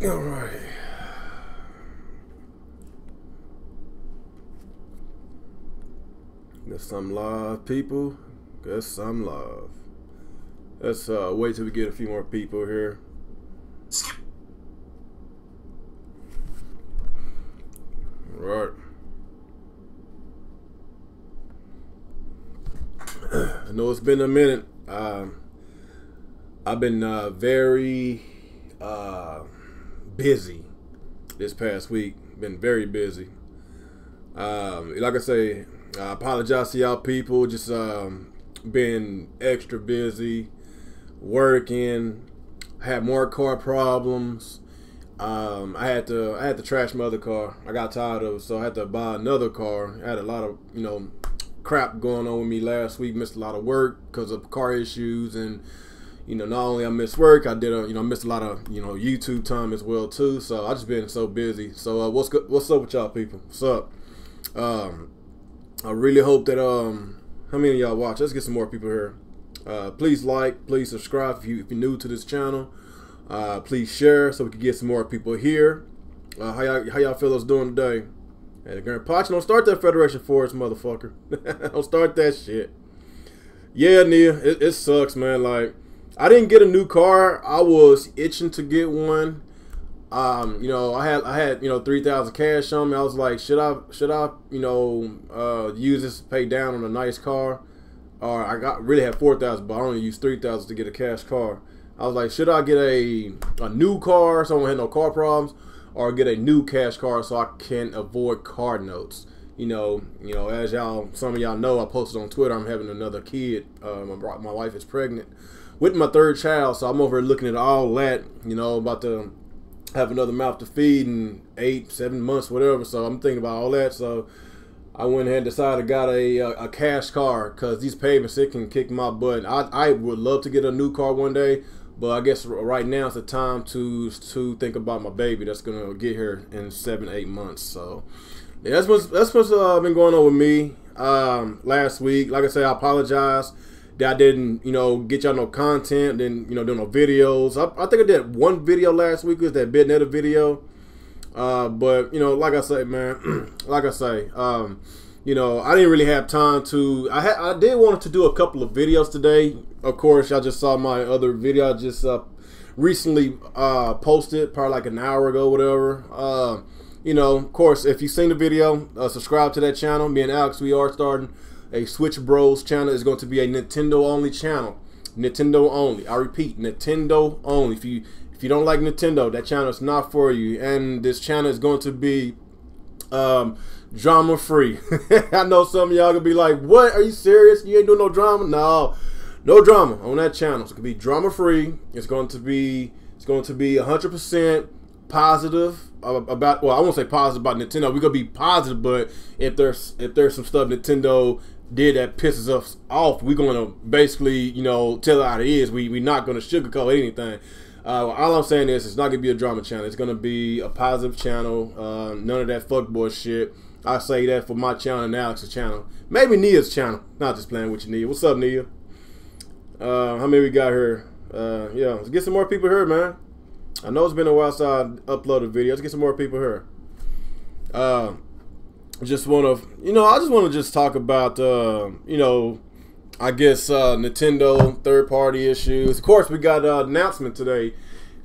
All right. Guess I'm live, people. Guess I'm live. Let's wait till we get a few more people here. All right. I know it's been a minute. I've been very busy this past week. Been very busy. Like I say, I apologize to y'all people. Just been extra busy, working. Had more car problems. I had to trash my other car. I got tired of it, so I had to buy another car. I had a lot of crap going on with me last week. Missed a lot of work because of car issues, and not only I missed work, I did missed a lot of YouTube time as well too. So I just been so busy. So what's up with y'all people? What's up? I really hope that how many of y'all watch? Let's get some more people here. Please like, please subscribe if you're new to this channel. Please share so we can get some more people here. How y'all fellas doing today? Hey, Grandpa, don't start that Federation Force, motherfucker. Don't start that shit. Yeah, Nia, it sucks, man. Like, I didn't get a new car. I was itching to get one. I had 3,000 cash on me. I was like, should I use this to pay down on a nice car? Or I really had 4,000, but I only used 3,000 to get a cash car. I was like, should I get a new car so I don't have no car problems, or get a new cash car so I can avoid car notes? As some of y'all know, I posted on Twitter, I'm having another kid. My wife is pregnant with my third child, so I'm over here looking at all that. About to have another mouth to feed in 8-7 months, whatever. So I'm thinking about all that. So I went ahead and decided got a cash car, because these payments, it can kick my butt. I would love to get a new car one day, but I guess right now it's the time to think about my baby that's gonna get here in 7-8 months. So yeah, that's what's been going on with me last week. Like I said, I apologize that I didn't get y'all no content, didn't do no videos. I think I did one video last week. It was that Bidnetta video. But like I say, man, like I say, I didn't really have time to. I did want to do a couple of videos today. Of course, y'all just saw my other video I just recently posted, probably like an hour ago, whatever. Of course, if you've seen the video, subscribe to that channel. Me and Alex, we are starting a Switchbros channel. Is going to be a Nintendo only channel. Nintendo only. I repeat, Nintendo only. If you don't like Nintendo, that channel is not for you. And this channel is going to be drama free. I know some of y'all gonna be like, "What? Are you serious? You ain't doing no drama?" No drama on that channel. It's gonna be drama free. It's going to be 100% positive about. Well, I won't say positive about Nintendo. We're gonna be positive, but if there's some stuff Nintendo did that pisses us off, we're gonna basically tell it how it is. We're not gonna sugarcoat anything. All I'm saying is, it's not gonna be a drama channel. It's gonna be a positive channel. None of that fuckboy shit. I say that for my channel and Alex's channel. Maybe Nia's channel. Not just playing with you, Nia. What's up, Nia? How many we got here? Yeah, let's get some more people here, man. I know it's been a while since I uploaded videos. Let's get some more people here. I just want to just talk about I guess Nintendo third-party issues. Of course, we got an announcement today.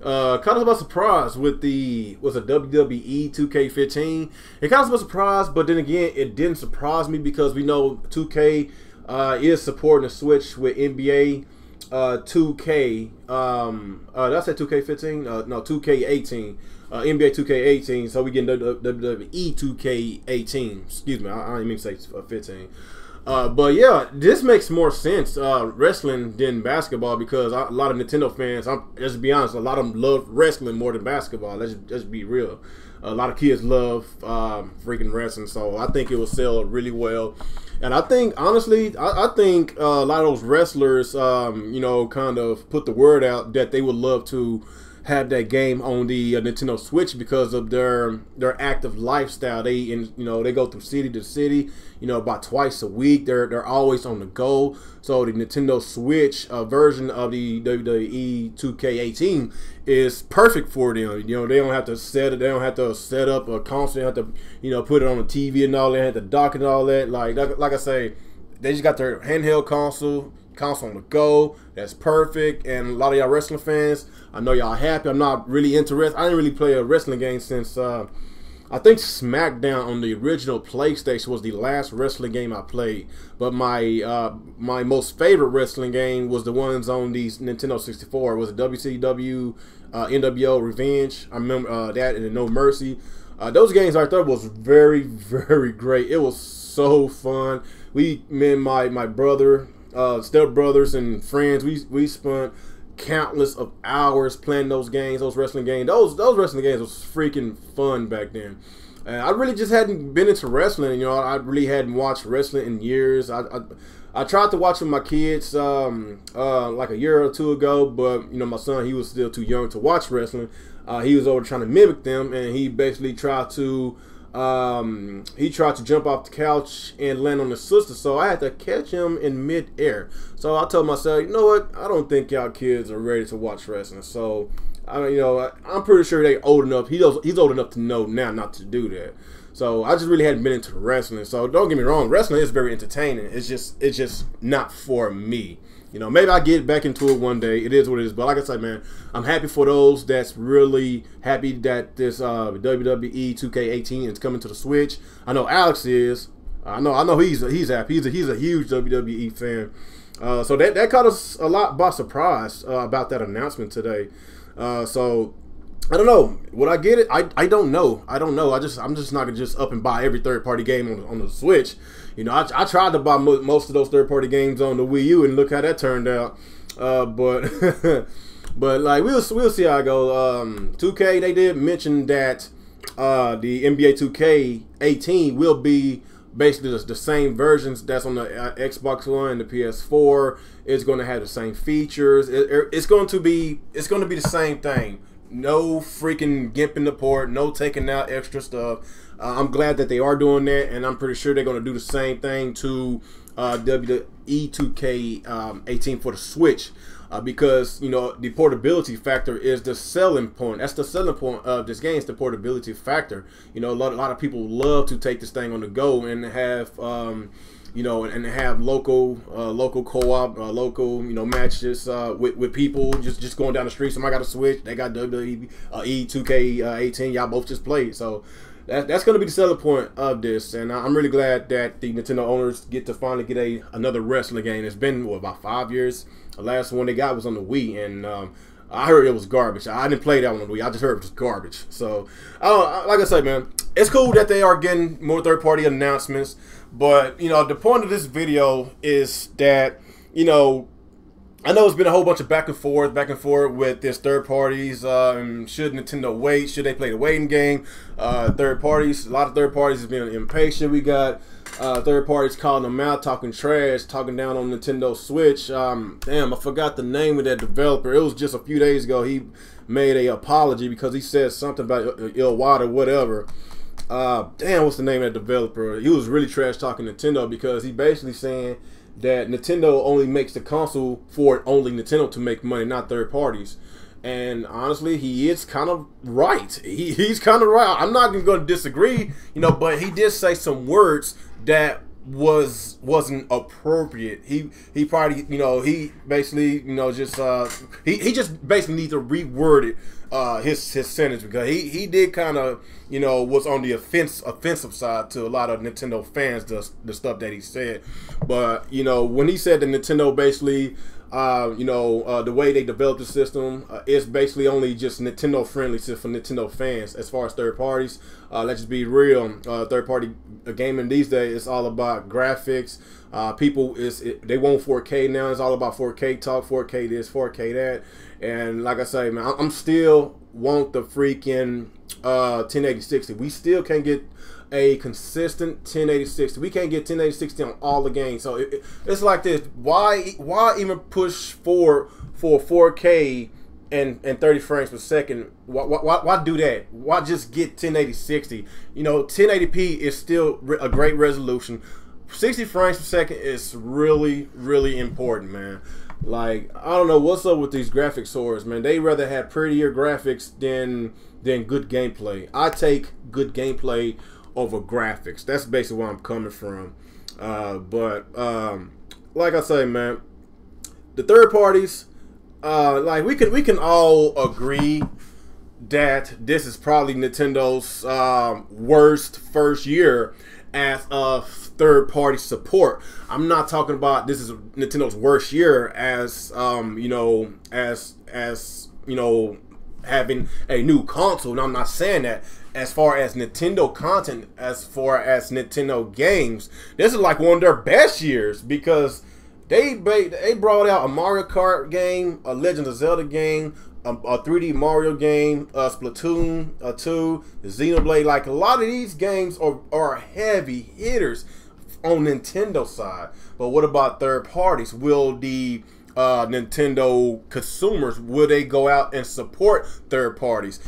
Kind of a surprise with the WWE 2K15. It kind of a surprise, but then again, it didn't surprise me because we know 2K is supporting the Switch with NBA 2K. Did I say 2K15? No, 2K18. NBA 2K18. So we get WWE 2K18. Excuse me, I didn't mean to say 15. But yeah, this makes more sense wrestling than basketball, because a lot of Nintendo fans, let's be honest, a lot of them love wrestling more than basketball. Let's be real. A lot of kids love freaking wrestling, so I think it will sell really well. And I think, honestly, I think a lot of those wrestlers, kind of put the word out that they would love to have that game on the Nintendo Switch because of their active lifestyle. They they go from city to city, about twice a week. They're always on the go. So the Nintendo Switch version of the WWE 2K18 is perfect for them. They don't have to set it. They don't have to set up a console. They don't have to put it on the TV and all that. They have to dock and all that. Like I say, they just got their handheld console on the go. That's perfect. And a lot of y'all wrestling fans, I know y'all happy. I'm not really interested. I didn't really play a wrestling game since I think SmackDown on the original PlayStation was the last wrestling game I played. But my most favorite wrestling game was the ones on the Nintendo 64. It was WCW, NWO Revenge. I remember that, and No Mercy. Those games I thought was very, very great. It was so fun. Me and my brother, step brothers and friends, we spent countless of hours playing those games, those wrestling games. Those wrestling games was freaking fun back then. And I really just hadn't been into wrestling. I really hadn't watched wrestling in years. I tried to watch with my kids like a year or two ago, but my son, he was still too young to watch wrestling. He was over trying to mimic them, and he basically tried to jump off the couch and land on his sister, so I had to catch him in mid-air. So I told myself, you know what, I don't think y'all kids are ready to watch wrestling. So I'm pretty sure they old enough. He's old enough to know now not to do that. So I just really hadn't been into wrestling. So don't get me wrong, wrestling is very entertaining. It's just not for me. Maybe I get back into it one day. It is what it is. But like I said, man, I'm happy for those that's really happy that this WWE 2K18 is coming to the Switch. I know Alex is. I know he's happy. He's a huge WWE fan. So that caught us a lot by surprise about that announcement today. So I don't know. Would I get it? I don't know. I'm just not gonna just up and buy every third-party game on the Switch. I tried to buy most of those third-party games on the Wii U, and look how that turned out. But but like we'll see how it goes. 2K, they did mention that the NBA 2K18 will be basically the same versions that's on the Xbox One and the PS4. It's going to have the same features. It's going to be the same thing. No freaking gimping the port, no taking out extra stuff. I'm glad that they are doing that, and I'm pretty sure they're going to do the same thing to WWE 2K18 for the Switch, because the portability factor is the selling point. That's the selling point of this game, is the portability factor. A lot of people love to take this thing on the go and have and have local co-op, local matches with people just going down the street. Somebody got a Switch, they got WWE 2K18. Y'all both just played, so that's going to be the selling point of this. And I'm really glad that the Nintendo owners get to finally get another wrestling game. It's been about 5 years. The last one they got was on the Wii, and I heard it was garbage. I didn't play that one on the Wii. I just heard it was garbage. So like I said, man, it's cool that they are getting more third-party announcements. But, the point of this video is that, I know it's been a whole bunch of back and forth with this third parties. Should Nintendo wait? Should they play the waiting game? Third parties, a lot of third parties have been impatient. We got third parties calling them out, talking trash, talking down on Nintendo Switch. Damn, I forgot the name of that developer. It was just a few days ago. He made an apology because he said something about Iwata, whatever. Damn, what's the name of that developer? He was really trash talking Nintendo because he basically saying that Nintendo only makes the console for only Nintendo to make money, not third parties. And honestly, he is kind of right. He's kind of right. I'm not going to disagree, but he did say some words that wasn't appropriate. He probably, he basically, just he just basically needs to reword it. His sentence, because he did kind of was on the offensive side to a lot of Nintendo fans, the stuff that he said. But when he said that Nintendo basically the way they developed the system is basically only just Nintendo friendly for Nintendo fans. As far as third parties, let's just be real, third party gaming these days, it's all about graphics. People they want 4K now. It's all about 4K talk, 4K this, 4K that. And like I say, man, I'm still want the freaking 1080-60. We still can't get a consistent 1080-60. We can't get 1080-60 on all the games. So it's like this. Why even push for 4K and 30 frames per second. Why do that? Why just get 1080 60? You know, 1080p is still a great resolution. 60 frames per second is really, really important, man. Like, I don't know what's up with these graphics swords, man. They rather have prettier graphics than good gameplay. I take good gameplay over graphics. That's basically where I'm coming from. Like I say, man, the third parties, like we can all agree that this is probably Nintendo's worst first year as of third-party support. I'm not talking about this is Nintendo's worst year as you know, as you know, having a new console. And I'm not saying that. As far as Nintendo content, as far as Nintendo games, this is like one of their best years because they brought out a Mario Kart game, a Legend of Zelda game, a 3D Mario game, Splatoon 2, the Xenoblade. Like, a lot of these games are heavy hitters on Nintendo side. But what about third parties? Will the Nintendo consumers, will they go out and support third parties?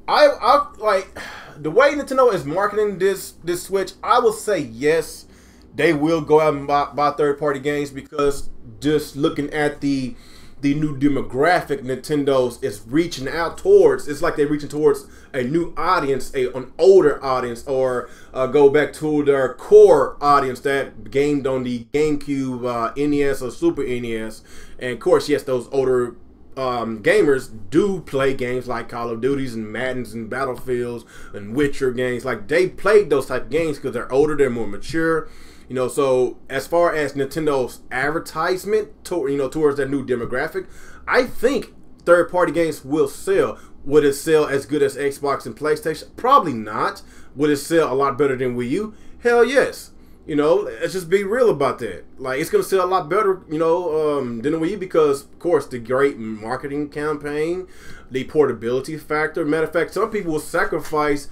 I like the way Nintendo is marketing this Switch. I will say yes, they will go out and buy third party games, because just looking at the new demographic Nintendo's is reaching out towards, it's like they're reaching towards a new audience, an older audience, or go back to their core audience that gamed on the GameCube, NES, or Super NES. And of course, yes, those older gamers do play games like Call of Duties and Maddens and Battlefields and Witcher games. Like, they played those type of games because they're older, they're more mature. You know, so as far as Nintendo's advertisement towards that new demographic, I think third-party games will sell. Would it sell as good as Xbox and PlayStation? Probably not. Would it sell a lot better than Wii U? Hell yes. You know, let's just be real about that. Like, it's going to sell a lot better, you know, than the Wii U, because, of course, the great marketing campaign, the portability factor. Matter of fact, some people will sacrifice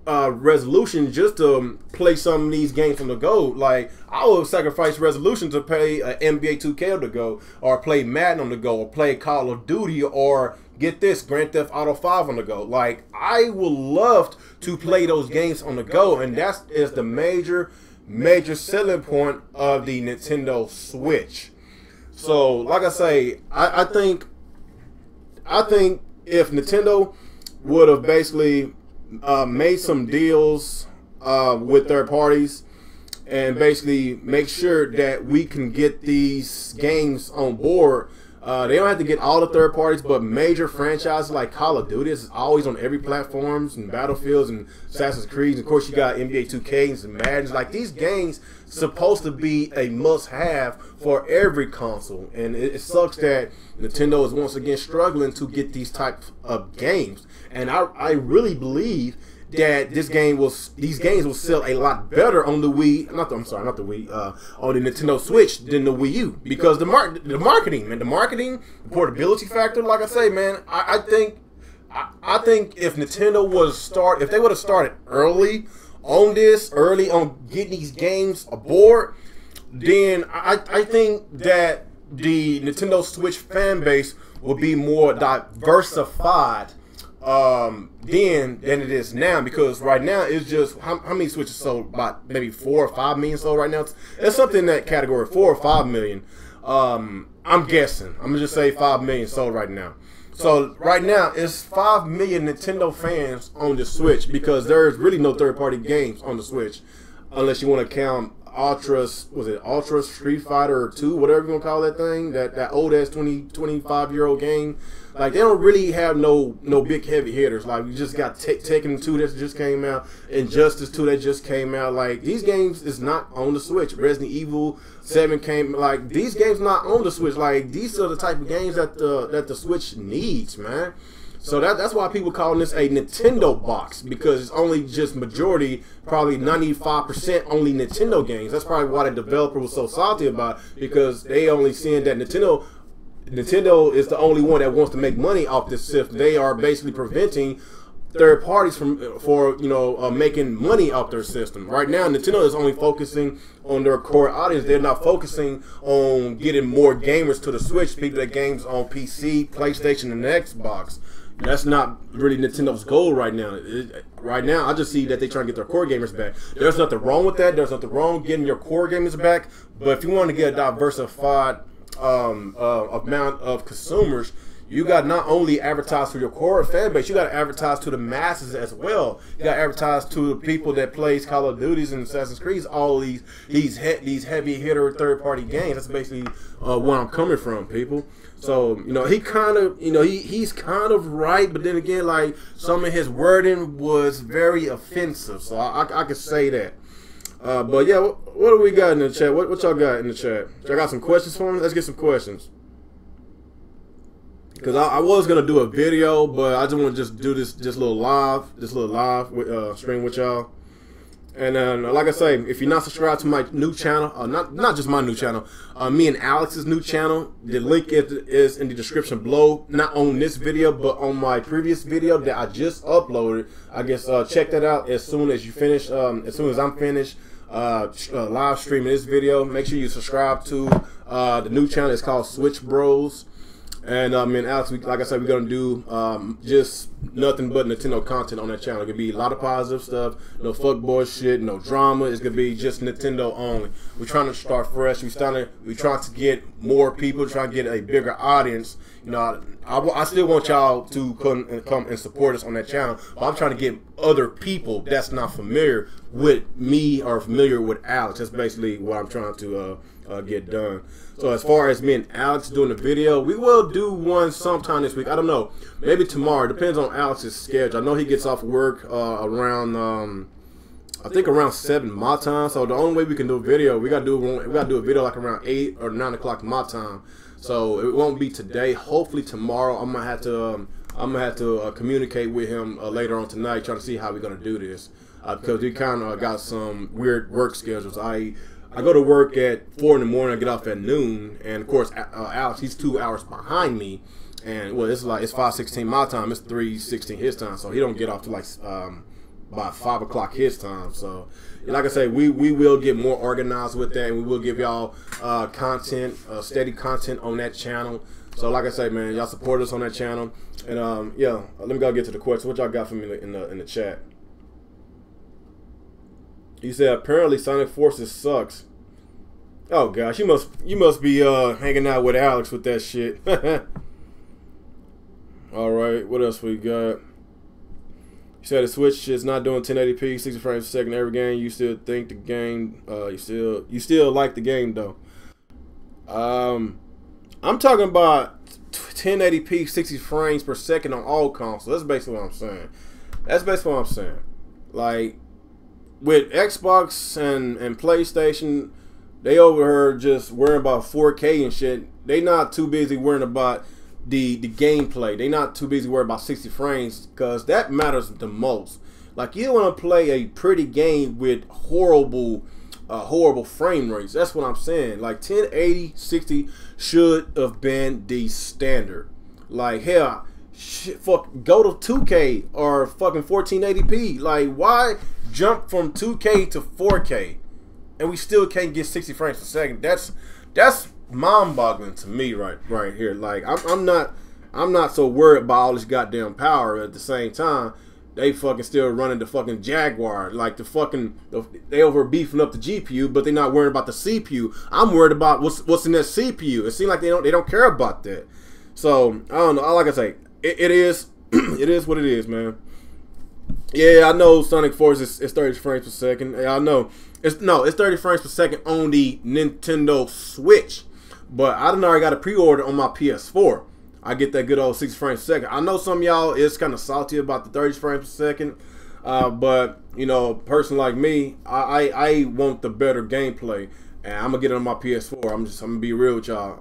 resolution just to play some of these games on the go. Like, I would sacrifice resolution to play NBA 2K on the go, or play Madden on the go, or play Call of Duty, or get this, Grand Theft Auto 5 on the go. Like, I would love to play those games on the go, and that is the major selling point of the Nintendo Switch. So, like I say, I think if Nintendo would have basically made some deals with third parties and basically make sure that we can get these games on board. They don't have to get all the third parties, but major franchises like Call of Duty is always on every platforms, and Battlefields and Assassin's Creed. And of course, you got NBA 2Ks and Maddens. Like, these games supposed to be a must-have for every console, and it sucks that Nintendo is once again struggling to get these types of games. And I really believe that these games will sell a lot better on the Wii, on the Nintendo Switch than the Wii U, because the marketing, the portability factor. Like I say, man, I think if Nintendo if they would have started early on getting these games aboard, then I think that the Nintendo Switch fan base will be more diversified then than it is now, because right now it's just how many Switches sold? About maybe 4 or 5 million sold right now. It's something in that category, 4 or 5 million. I'm guessing. I'm gonna just say 5 million sold right now. So right now it's 5 million Nintendo fans on the Switch, because there's really no third-party games on the Switch, unless you want to count Ultra Street Fighter 2, whatever you want to call that thing, that old ass 25-year-old game. Like, they don't really have no big heavy hitters. Like, we just got Tekken 2 that just came out, Injustice 2 that just came out. Like, these games is not on the Switch. Resident Evil 7 came. Like, these games not on the Switch. Like, these are the type of games that the Switch needs, man. So that's why people calling this a Nintendo box, because it's only just majority, probably 95% only Nintendo games. That's probably why the developer was so salty about it, because they only seeing that Nintendo is the only one that wants to make money off this system. They are basically preventing third parties for making money off their system. Right now, Nintendo is only focusing on their core audience. They're not focusing on getting more gamers to the Switch, people that games on PC, PlayStation, and Xbox. That's not really Nintendo's goal right now. Right now, I just see that they're trying to get their core gamers back. There's nothing wrong with that. There's nothing wrong getting your core gamers back. But if you want to get a diversified amount of consumers, you got not only advertise to your core fan base, you got to advertise to the masses as well. You got to advertise to the people that plays Call of Duties and Assassin's Creed, all these heavy hitter third party games. That's basically where I'm coming from, people. So he kind of he's kind of right, but then again, like some of his wording was very offensive. So I could say that. But yeah, what do we got in the chat? What y'all got in the chat? Y'all got some questions for me? Let's get some questions. Because I was gonna do a video, but I just want to just do this little live stream with y'all. And then, like I say, if you're not subscribed to my new channel, not just my new channel, me and Alex's new channel, the link is in the description below. Not on this video, but on my previous video that I just uploaded. I guess check that out as soon as you finish. As soon as I'm finished live streaming this video, make sure you subscribe to the new channel. It's called Switchbros. And me and Alex, like I said, we're gonna do just nothing but Nintendo content on that channel. It's gonna be a lot of positive stuff, no fuckboy shit, no drama. It's gonna be just Nintendo only. We're trying to start fresh. We're trying to get more people, trying to get a bigger audience. I still want y'all to come and support us on that channel, but I'm trying to get other people that's not familiar with me or familiar with Alex. That's basically what I'm trying to get done. So as far as me and Alex doing the video, we will do one sometime this week. I don't know, maybe tomorrow. Depends on Alex's schedule. I know he gets off work around I think around 7 my time. So the only way we can do a video, we gotta do a video like around 8 or 9 o'clock my time. So it won't be today. Hopefully tomorrow. I'm gonna have to communicate with him later on tonight, trying to see how we're gonna do this because we kind of got some weird work schedules. I go to work at 4 in the morning, I get off at noon, and of course Alex, he's 2 hours behind me, and well, it's 5:16 my time, it's 3:16 his time, so he don't get off to like by 5 o'clock his time. So like I say, we will get more organized with that, and we will give y'all content, steady content on that channel. So like I say, man, y'all support us on that channel, and yeah, let me go get to the question. What y'all got for me in the chat? You said apparently Sonic Forces sucks. Oh gosh, you must be hanging out with Alex with that shit. All right, what else we got? You said the Switch is not doing 1080p, 60 frames per second every game. You still think the game? You still like the game though? I'm talking about 1080p, 60 frames per second on all consoles. That's basically what I'm saying. Like, with Xbox and PlayStation, they over here just worrying about 4K and shit. They not too busy worrying about the gameplay. They not too busy worrying about 60 frames because that matters the most. Like, you want to play a pretty game with horrible frame rates. That's what I'm saying. Like 1080, 60 should have been the standard. Like, hell, shit, fuck, go to 2K or fucking 1480p. Like, why jump from 2K to 4K and we still can't get 60 frames per second? That's mind-boggling to me right here. Like, I'm not so worried about all this goddamn power. At the same time, they fucking still running the fucking Jaguar. Like, they over beefing up the GPU, but they're not worried about the CPU. I'm worried about what's in that CPU. It seems like they don't care about that. So I don't know. Like I say, it is it is what it is, man. Yeah, I know Sonic Forces is 30 frames per second. Yeah, I know. It's 30 frames per second on the Nintendo Switch. But I already got a pre-order on my PS4. I get that good old 60 frames per second. I know some of y'all is kind of salty about the 30 frames per second. But, you know, a person like me, I want the better gameplay. And I'm going to get it on my PS4. I'm going to be real with y'all.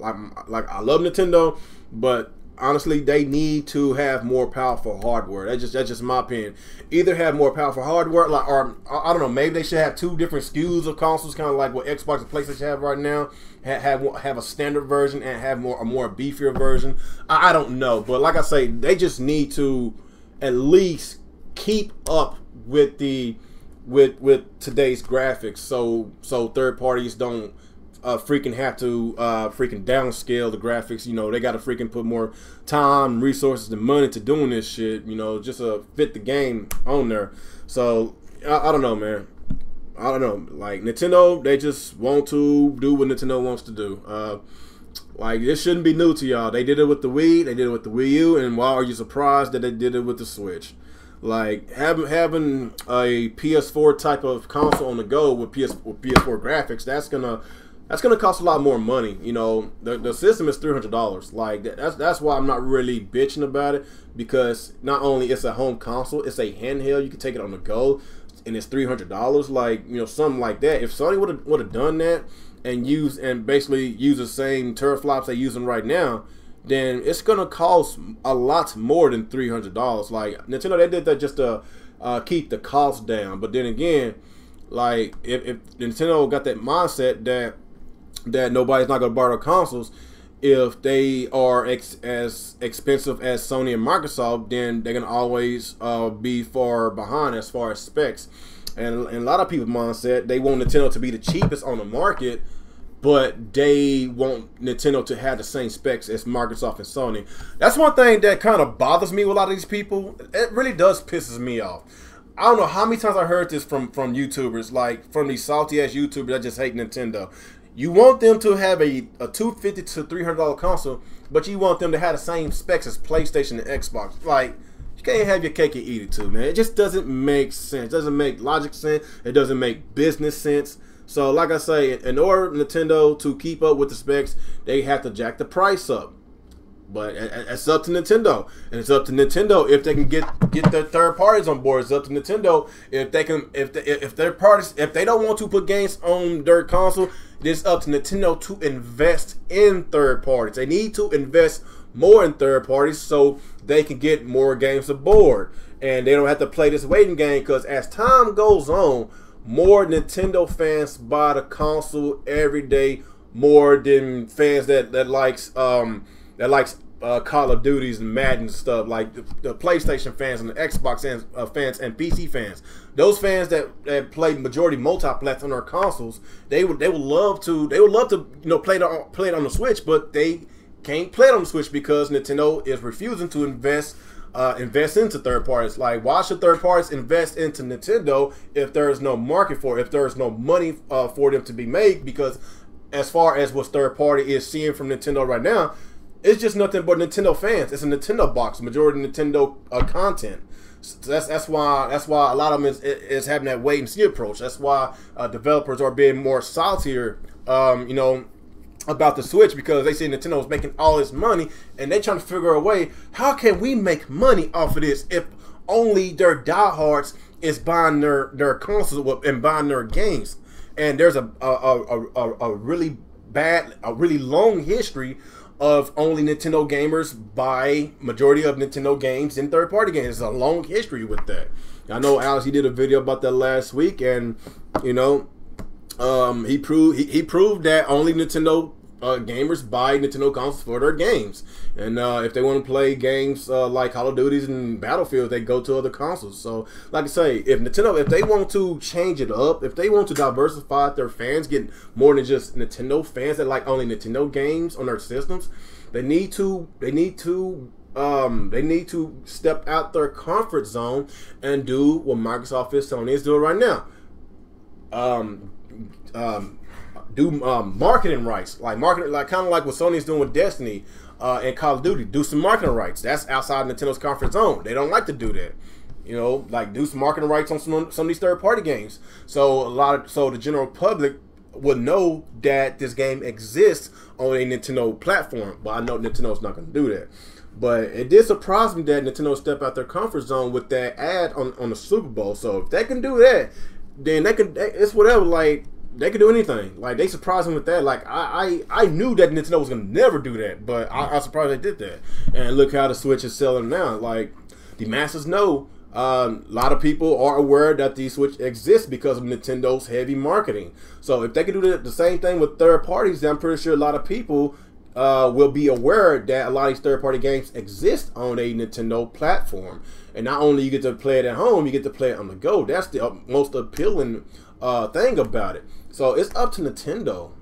Like, I love Nintendo, but honestly, they need to have more powerful hardware. That's just my opinion. Either have more powerful hardware, like, or I don't know, maybe they should have 2 different SKUs of consoles, kind of like what Xbox and PlayStation have right now. Have a standard version and have a more beefier version. I don't know, but like I say, they just need to at least keep up with the with today's graphics, so third parties don't freaking have to freaking downscale the graphics. You know, they got to freaking put more time, resources, and money to doing this shit. You know, just to fit the game on there. So I don't know, man. I don't know. Like, Nintendo, they just want to do what Nintendo wants to do. Like, this shouldn't be new to y'all. They did it with the Wii, they did it with the Wii U, and why are you surprised that they did it with the Switch? Like, having a PS4 type of console on the go with PS4 graphics, that's gonna cost a lot more money. You know, the system is $300. Like, that's why I'm not really bitching about it, because not only it's a home console, it's a handheld. You can take it on the go, and it's $300. Like, you know, something like that. If Sony would have done that and basically use the same teraflops they're using right now, then it's gonna cost a lot more than $300. Like, Nintendo, they did that just to keep the cost down. But then again, like, if Nintendo got that mindset that nobody's not gonna buy their consoles, if they are as expensive as Sony and Microsoft, then they're gonna always be far behind as far as specs. And a lot of people's mindset, they want Nintendo to be the cheapest on the market, but they want Nintendo to have the same specs as Microsoft and Sony. That's one thing that kind of bothers me with a lot of these people. It really does pisses me off. I don't know how many times I heard this from YouTubers, like from these salty ass YouTubers that just hate Nintendo. You want them to have a $250 to $300 console, but you want them to have the same specs as PlayStation and Xbox. Like, you can't have your cake and eat it too, man. It just doesn't make sense. It doesn't make logic sense. It doesn't make business sense. So, like I say, in order Nintendo to keep up with the specs, they have to jack the price up. But it's up to Nintendo, and it's up to Nintendo if they can get their third parties on board. It's up to Nintendo if they can if their parties, if they don't want to put games on their console, it's up to Nintendo to invest in third parties. They need to invest more in third parties so they can get more games aboard, and they don't have to play this waiting game, because as time goes on, more Nintendo fans buy the console every day, more than fans that likes Call of Duties and Madden and stuff. Like the PlayStation fans and the Xbox fans and PC fans, those fans that play majority multiplex on their consoles, they would love to you know play it on the Switch, but they can't play it on the Switch because Nintendo is refusing to invest into third parties. Like, why should third parties invest into Nintendo if there is no market for it, if there is no money for them to be made? Because as far as what third party is seeing from Nintendo right now, it's just nothing but Nintendo fans. It's a Nintendo box, majority Nintendo content. So that's why a lot of them is having that wait and see approach. That's why developers are being more saltier, you know, about the Switch, because they see Nintendo is making all this money, and they trying to figure a way, how can we make money off of this if only their diehards is buying their consoles and buying their games. And there's a really long history of only Nintendo gamers buy majority of Nintendo games in third-party games. There's a long history with that. I know Alex, he did a video about that last week, and you know, he proved that only Nintendo gamers buy Nintendo consoles for their games, and if they want to play games like Call of Duties and Battlefield, they go to other consoles. So, like I say, if Nintendo, if they want to change it up, if they want to diversify their fans, get more than just Nintendo fans that like only Nintendo games on their systems, they need to step out their comfort zone and do what Microsoft and Sony is doing right now. Do marketing rights, like kind of like what Sony's doing with Destiny and Call of Duty. Do some marketing rights. That's outside Nintendo's comfort zone. They don't like to do that. You know, like do some marketing rights on some of these third-party games. So the general public would know that this game exists on a Nintendo platform. But I know Nintendo's not going to do that. But it did surprise me that Nintendo stepped out their comfort zone with that ad on the Super Bowl. So if they can do that, then it's whatever. Like, they could do anything. Like, they surprised me with that. Like, I knew that Nintendo was gonna never do that, but I was surprised they did that. And look how the Switch is selling now. Like, the masses know. A lot of people are aware that the Switch exists because of Nintendo's heavy marketing. So if they could do the same thing with third parties, then I'm pretty sure a lot of people will be aware that a lot of these third-party games exist on a Nintendo platform. And not only you get to play it at home, you get to play it on the go. That's the most appealing thing about it. So it's up to Nintendo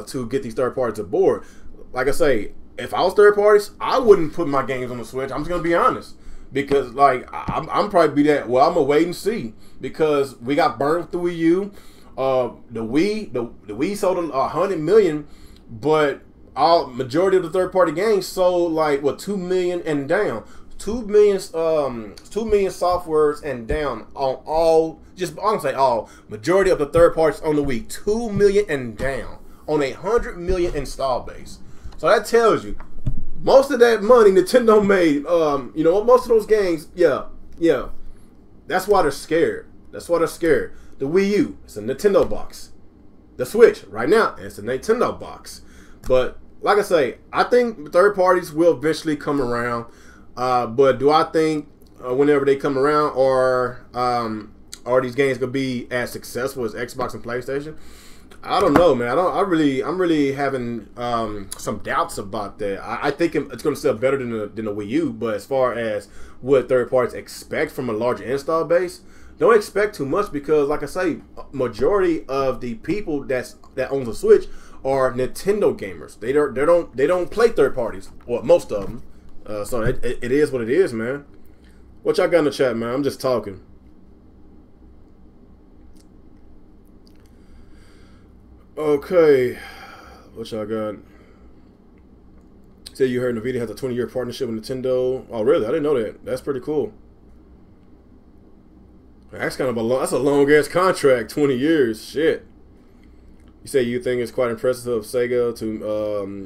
to get these third parties aboard. Like I say, if I was third parties, I wouldn't put my games on the Switch. I'm just gonna be honest, because like I'm probably be that. Well, I'm gonna wait and see, because we got burned with the Wii U. The Wii sold 100 million, but majority of the third party games sold like what, 2 million and down. 2 million softwares and down on all. Just I'm gonna say all. Majority of the third parties on the Wii, 2 million and down on 100 million install base. So that tells you most of that money Nintendo made. You know, most of those games, yeah. That's why they're scared. That's why they're scared. The Wii U, it's a Nintendo box. The Switch, right now, it's a Nintendo box. But like I say, I think third parties will eventually come around. But do I think whenever they come around, are these games gonna be as successful as Xbox and PlayStation? I don't know, man. I'm really having some doubts about that. I think it's gonna sell better than the Wii U. But as far as what third parties expect from a larger install base, don't expect too much, because, like I say, majority of the people that owns a Switch are Nintendo gamers. They don't play third parties, or most of them. So it is what it is, man. What y'all got in the chat, man? I'm just talking. Okay, what y'all got? Say you heard Nvidia has a 20-year partnership with Nintendo. Oh, really? I didn't know that. That's pretty cool. That's kind of that's a long ass contract, 20 years. Shit. You say you think it's quite impressive of Sega to,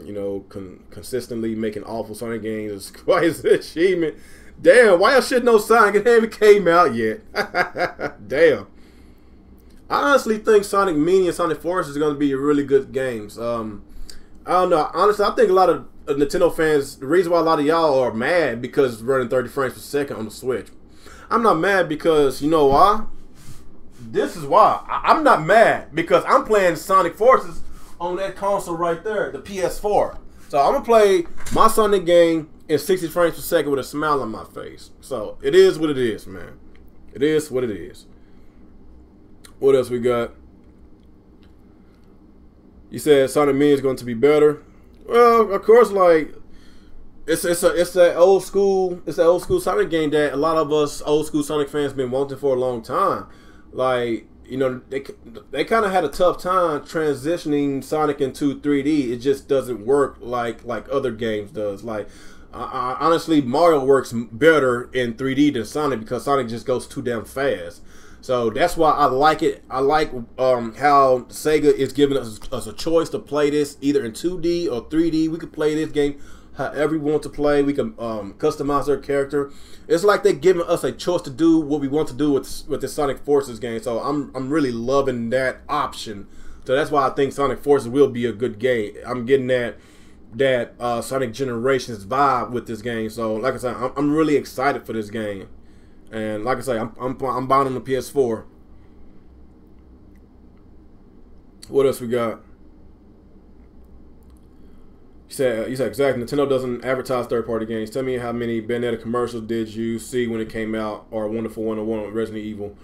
you know, consistently making awful Sonic games. It's quite an achievement. Damn, why y'all shit no Sonic? It haven't came out yet. Damn. I honestly think Sonic Mini and Sonic Forces are going to be really good games. I don't know. Honestly, I think a lot of Nintendo fans, the reason why a lot of y'all are mad because it's running 30 frames per second on the Switch. I'm not mad because, you know why? This is why. I'm not mad because I'm playing Sonic Forces on that console right there, the PS4. So I'm going to play my Sonic game in 60 frames per second with a smile on my face. So it is what it is, man. It is what it is. What else we got? You said Sonic Mini is going to be better. Well, of course, like it's that old school Sonic game that a lot of us old school Sonic fans been wanting for a long time. Like, you know, they kind of had a tough time transitioning Sonic into 3D. It just doesn't work like other games does. Like, honestly, Mario works better in 3D than Sonic because Sonic just goes too damn fast. So that's why I like it. I like how Sega is giving us a choice to play this either in 2D or 3D. We could play this game however we want to play. We can customize our character. It's like they're giving us a choice to do what we want to do with the Sonic Forces game. So I'm really loving that option. So that's why I think Sonic Forces will be a good game. I'm getting that Sonic Generations vibe with this game. So like I said, I'm really excited for this game. And like I say, I'm buying on the PS4. What else we got? You said exactly. Nintendo doesn't advertise third-party games. Tell me how many Bayonetta commercials did you see when it came out, or Wonderful 101 on Resident Evil?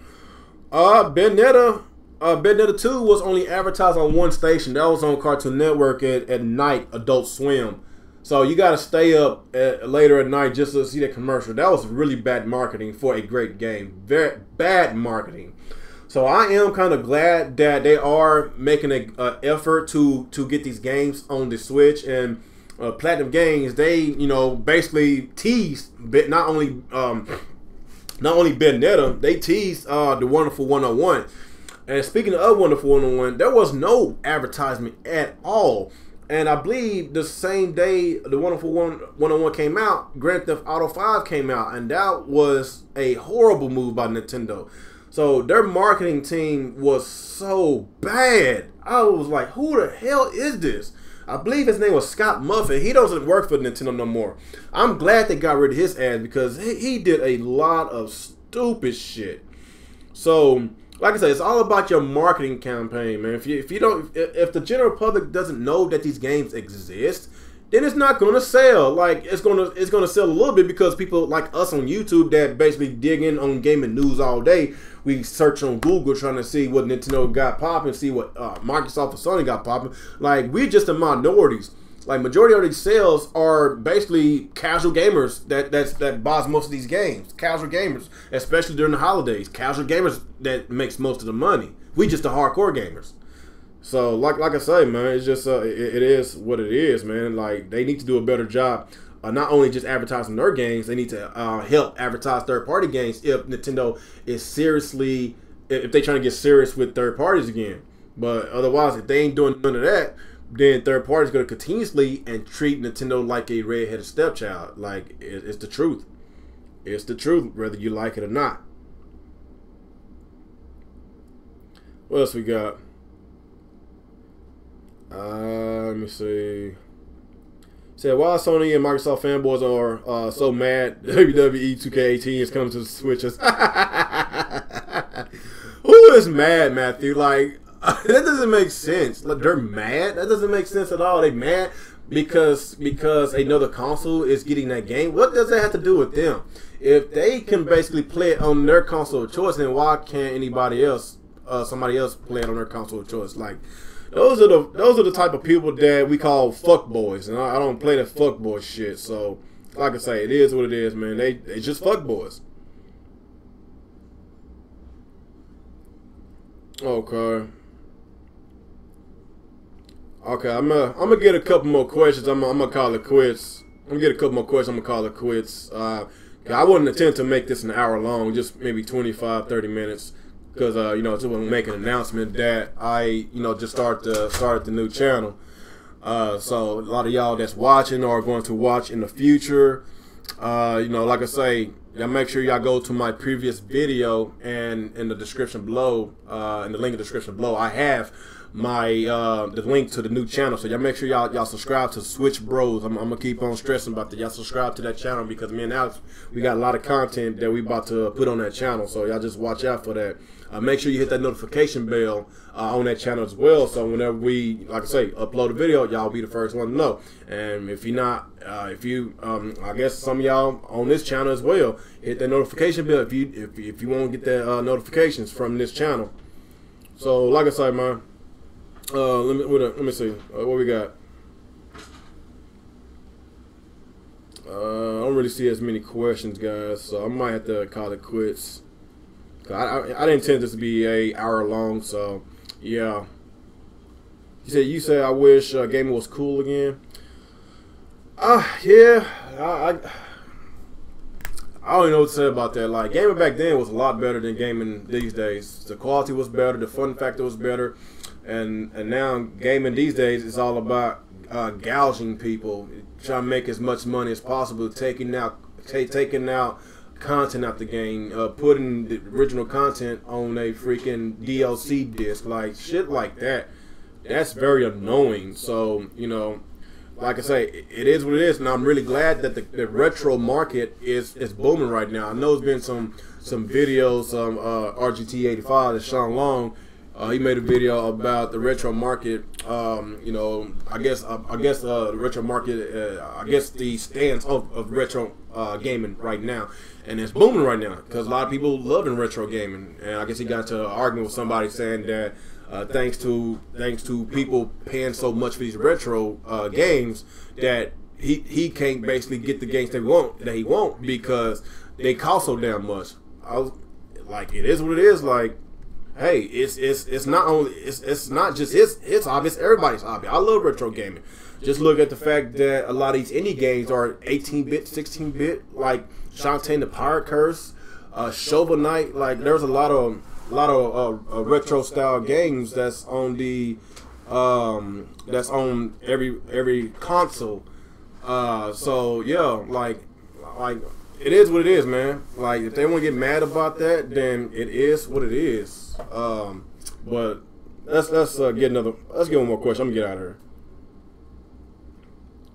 Bayonetta 2 was only advertised on one station. That was on Cartoon Network at night, Adult Swim. So you got to stay up later at night just to see that commercial. That was really bad marketing for a great game. Very bad marketing. So I am kind of glad that they are making an effort to get these games on the Switch. And Platinum Games, they, you know, basically teased not only Bayonetta, they teased the Wonderful 101. And speaking of Wonderful 101, there was no advertisement at all. And I believe the same day the Wonderful 101 came out, Grand Theft Auto 5 came out, and that was a horrible move by Nintendo. So their marketing team was so bad. I was like, who the hell is this? I believe his name was Scott Muffin. He doesn't work for Nintendo no more. I'm glad they got rid of his ass because he did a lot of stupid shit. So, like I said, it's all about your marketing campaign, man. If the general public doesn't know that these games exist, then it's not gonna sell. Like it's gonna sell a little bit because people like us on YouTube that basically dig in on gaming news all day. We search on Google trying to see what Nintendo got popping, see what Microsoft or Sony got popping. Like we're just the minorities. Like majority of these sales are basically casual gamers that buys most of these games. Casual gamers, especially during the holidays. Casual gamers that makes most of the money. We just the hardcore gamers. So like I say, man, it's just it is what it is, man. Like they need to do a better job, not only just advertising their games, they need to help advertise third-party games if Nintendo is seriously, if they trying to get serious with third parties again. But otherwise, if they ain't doing none of that, then third parties going to continuously and treat Nintendo like a red-headed stepchild. Like it's the truth. It's the truth, whether you like it or not. What else we got? Let me see. Said, why Sony and Microsoft fanboys are so mad WWE 2K18 is coming to the Switches. Who is mad, Matthew? Like, that doesn't make sense. Like, they're mad? That doesn't make sense at all. They mad because another console is getting that game. What does that have to do with them? If they can basically play it on their console of choice, then why can't anybody else, somebody else play it on their console of choice? Like, those are the type of people that we call fuckboys, and I don't play that fuckboy shit. So, like I say, it is what it is, man. They just fuckboys. Okay. Okay, I'm gonna get a couple more questions. I'm gonna call it quits. I'm gonna get a couple more questions. I'm gonna call it quits. I wouldn't attempt to make this an hour long, just maybe 25, 30 minutes. Because you know, just want to make an announcement that I just started the new channel. So a lot of y'all that's watching or going to watch in the future, like I say, y'all make sure y'all go to my previous video, and in the description below, in the link in the description below, I have my the link to the new channel. So y'all make sure y'all subscribe to Switchbros. I'm gonna keep on stressing about that. Y'all subscribe to that channel because me and Alex, we got a lot of content that we about to put on that channel. So y'all just watch out for that. Make sure you hit that notification bell on that channel as well. So whenever we, like I say, upload a video, y'all be the first one to know. And if you're not, I guess some of y'all on this channel as well, hit that notification bell if you want to get that notifications from this channel. So like I say, man. Let me see what we got. I don't really see as many questions, guys, so I might have to call it quits. I didn't intend this to be an hour long, so yeah. You said I wish gaming was cool again. Yeah. I don't even know what to say about that. Like, gaming back then was a lot better than gaming these days. The quality was better, the fun factor was better. And now gaming these days is all about gouging people, trying to make as much money as possible, taking out content out the game, putting the original content on a freaking DLC disc, like shit like that. That's very annoying. So like I say, it is what it is, and I'm really glad that the retro market is booming right now. I know there's been some videos, RGT85, that Sean Long. He made a video about the retro market. I guess the retro market. I guess the stance of retro gaming right now, and it's booming right now because a lot of people loving retro gaming. And I guess he got to arguing with somebody saying that thanks to people paying so much for these retro games that he can't basically get the games that he want because they cost so damn much. I was like, it is what it is. Like, hey, it's not just his hobby, it's everybody's hobby. I love retro gaming. Just look at the fact that a lot of these indie games are 18-bit, 16-bit, like Shantae the Pirate Curse, Shovel Knight. Like, there's a lot of retro style games that's on the that's on every console. So yeah, like it is what it is, man. Like, if they want to get mad about that, then it is what it is. But let's get one more question. I'm gonna get out of here.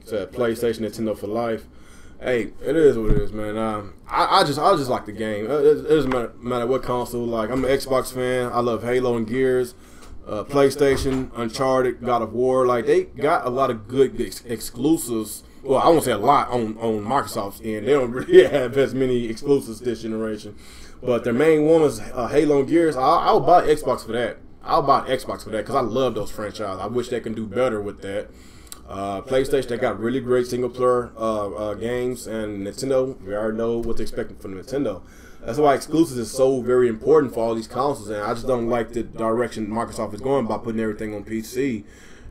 Said PlayStation, Nintendo for life. Hey, it is what it is, man. I just like the game. It doesn't matter what console. Like, I'm an Xbox fan. I love Halo and Gears. PlayStation, Uncharted, God of War. Like, they got a lot of good exclusives. Well, I won't say a lot on Microsoft's end. They don't really have as many exclusives this generation. But their main one is Halo and Gears. I'll buy Xbox for that. I'll buy Xbox for that because I love those franchises. I wish they can do better with that. PlayStation, they got really great single player games, and Nintendo, we already know what to expect from Nintendo. That's why exclusives is so very important for all these consoles, and I just don't like the direction Microsoft is going by putting everything on PC.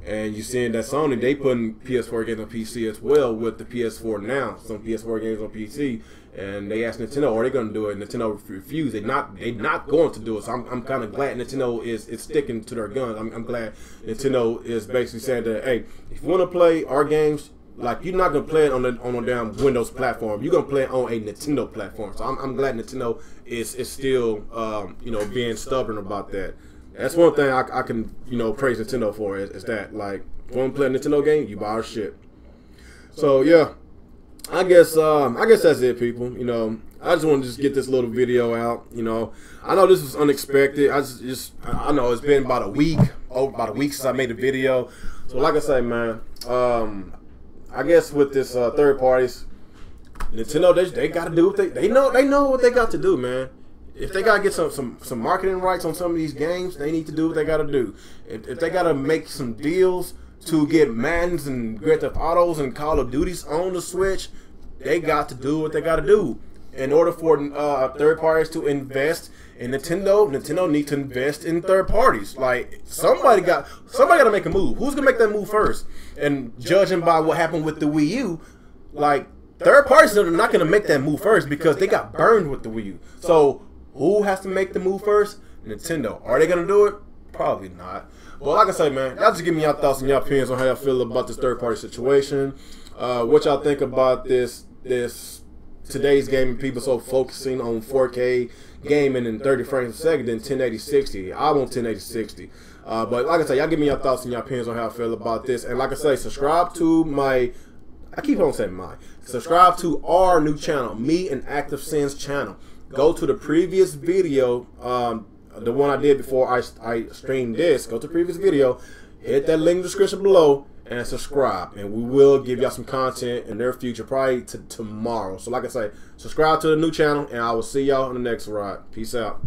And you're seeing that Sony, they putting PS4 games on PC as well with the PS4 now. Some PS4 games on PC, and they asked Nintendo, are they going to do it? Nintendo refused. They not going to do it. So I'm kind of glad Nintendo is sticking to their guns. I'm glad Nintendo is basically saying that, hey, if you want to play our games, like, you're not gonna play it on a damn Windows platform. You're gonna play it on a Nintendo platform. So I'm glad Nintendo is still you know, being stubborn about that. That's one thing I can, you know, praise Nintendo for is that, like, if you want to play a Nintendo game, you buy our shit. So yeah, I guess that's it, people. You know, I just want to get this little video out. You know, I know this was unexpected. I know it's been about a week since I made a video. So like I say, man, I guess with this third parties, Nintendo, they got to do what they know what they got to do, man. If they got to get some marketing rights on some of these games, they need to do what they got to do. If they got to make some deals to get Maddens and Grand Theft Autos and Call of Duties on the Switch, they got to do what they got to do. In order for third parties to invest in Nintendo needs to invest in third parties. Like, somebody got to make a move. Who's gonna make that move first? And judging by what happened with the Wii U, like, third parties are not gonna make that move first because they got burned with the Wii U. So who has to make the move first? Nintendo. Are they gonna do it? Probably not. Well, like I say, man, y'all just give me your thoughts and your opinions on how y'all feel about this third party situation. What y'all think about this today's gaming people so focusing on 4K gaming and 30 frames a second than 1080-60. I want 1080-60. But like I say, y'all give me your thoughts and your opinions on how I feel about this. And like I say, subscribe to my, I keep on saying my, subscribe to our new channel, me and ActivesiN's channel. Go to the previous video, the one I did before I streamed this. Go to the previous video, hit that link in the description below, and subscribe, and we will give y'all some content in their future, probably tomorrow. So like I say, subscribe to the new channel, and I will see y'all in the next ride. Peace out.